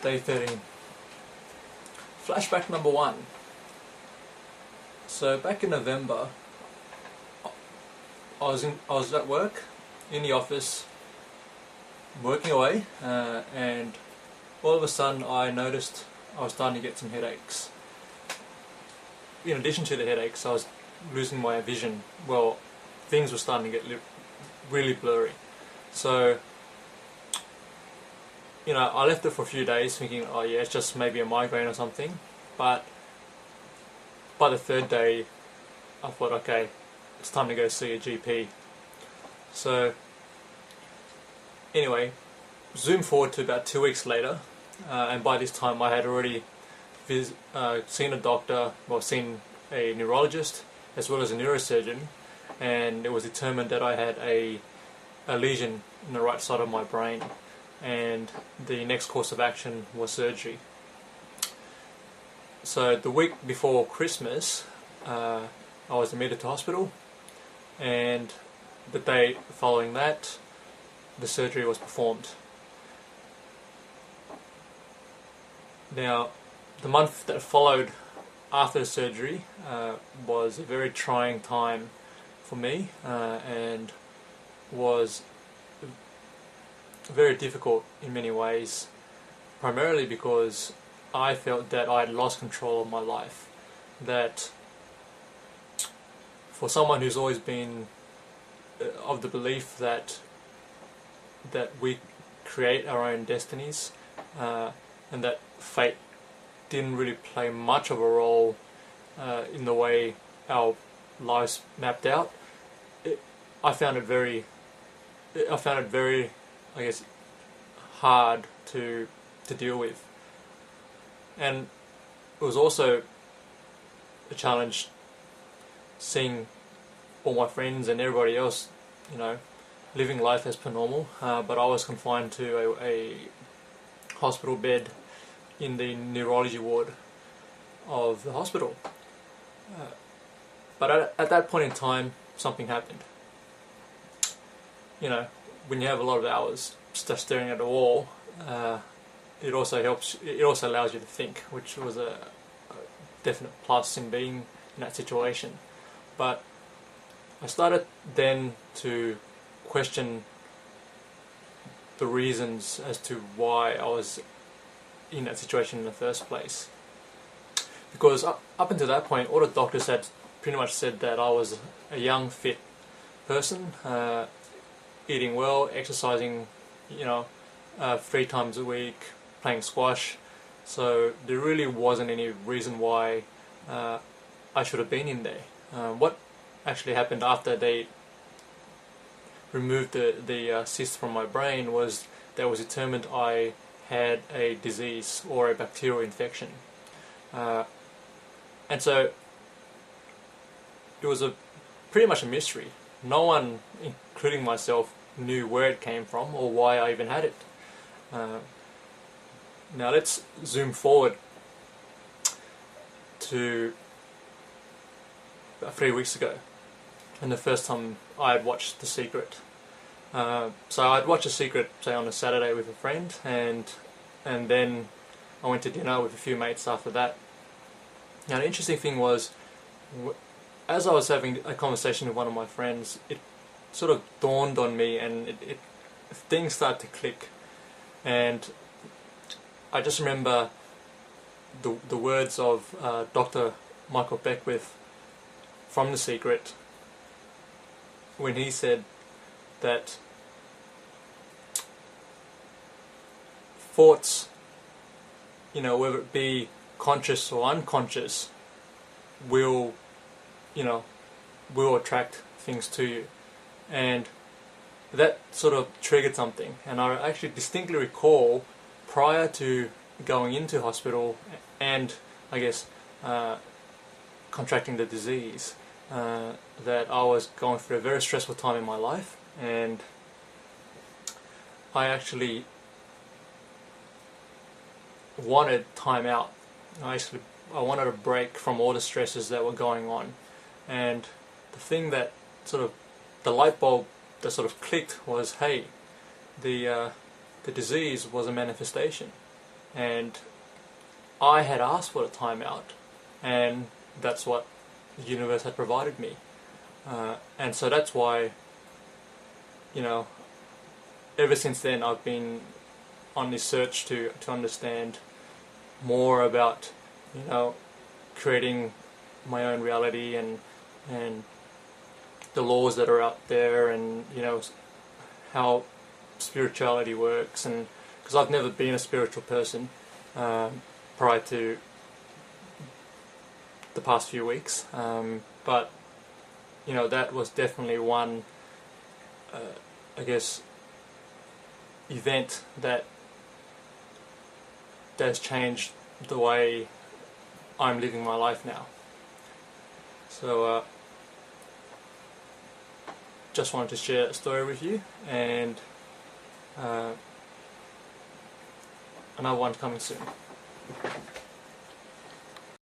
Day 13. Flashback number 1. So back in November, I was at work, in the office, working away, and all of a sudden I noticed I was starting to get some headaches. In addition to the headaches, I was losing my vision. Well, things were starting to get really blurry. So, I left it for a few days thinking, oh yeah, it's just maybe a migraine or something. But by the third day, I thought, okay, it's time to go see a GP. So, anyway, zoom forward to about 2 weeks later, and by this time I had already seen a doctor, seen a neurologist as well as a neurosurgeon, and it was determined that I had a lesion in the right side of my brain, and the next course of action was surgery. So the week before Christmas, I was admitted to hospital, and the day following that, the surgery was performed. Now, the month that followed after the surgery was a very trying time for me, and was very difficult in many ways, primarily because I felt that I had lost control of my life. That for someone who's always been of the belief that we create our own destinies, and that fate didn't really play much of a role in the way our lives mapped out, I found it very, I guess, hard to deal with. And it was also a challenge seeing all my friends and everybody else, living life as per normal, but I was confined to a hospital bed in the neurology ward of the hospital. But at that point in time, something happened. When you have a lot of hours just staring at a wall, it also allows you to think, which was a definite plus in being in that situation. But I started then to question the reasons as to why I was in that situation in the first place. Because up until that point, all the doctors had pretty much said that I was a young, fit person, eating well, exercising, 3 times a week, playing squash. So there really wasn't any reason why I should have been in there. What actually happened after they removed the cyst from my brain was that it was determined I had a disease or a bacterial infection. And so it was pretty much a mystery. No one, including myself, knew where it came from or why I even had it. Now let's zoom forward to about 3 weeks ago, and the first time I had watched The Secret. So I'd watched The Secret, say, on a Saturday with a friend, and then I went to dinner with a few mates after that. Now the interesting thing was, as I was having a conversation with one of my friends, it sort of dawned on me, and things started to click. And I just remember the words of Dr. Michael Beckwith from The Secret, when he said that thoughts, whether it be conscious or unconscious, will attract things to you. And that sort of triggered something, and I actually distinctly recall, prior to going into hospital and I guess contracting the disease, that I was going through a very stressful time in my life, and I actually wanted time out. I wanted a break from all the stresses that were going on. And the thing that the light bulb that sort of clicked was, hey, the disease was a manifestation. and I had asked for a timeout, and that's what the universe had provided me. And so that's why, you know, ever since then I've been on this search to understand more about, you know, creating my own reality and the laws that are out there, and, you know, how spirituality works. And because I've never been a spiritual person prior to the past few weeks, but you know, that was definitely one I guess event that has changed the way I'm living my life now. So just wanted to share that story with you, and another one coming soon.